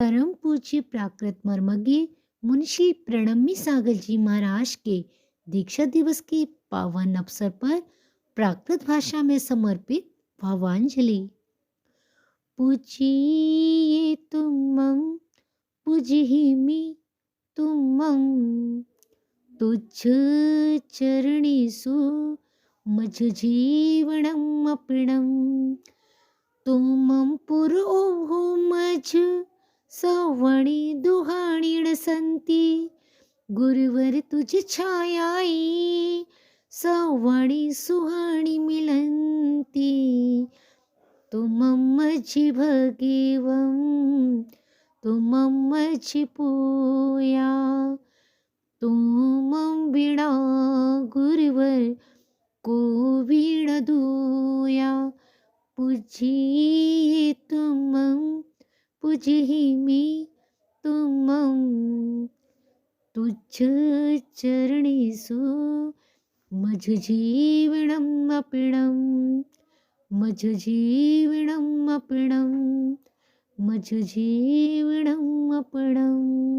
परम पूज्य प्राकृत मर्मज्ञ मुंशी प्रणम्य सागर जी महाराज के दीक्षा दिवस के पावन अवसर पर प्राकृत भाषा में समर्पित भावांजलि। पूजिए तुमं पूजहिमि तुमं तुच्छ चरणेषु मज जीवनम् अर्पिणम् तुमं पुरो मज सवणी दुहाणीण संती गुरुवर तुझ छायाई सवणी सुहाणी मिलंती तुमं मझि भगेवं तुमं मझि पूया तुमं वीणा गुरुवर को वीण दूया पूजिए तुमं पूजहिमि तुमं तुच्छ चरणेषु मज जीवनम् अर्पिणम् मज जीवनम् अर्पिणम् मज जीवनम् अर्पिणम्।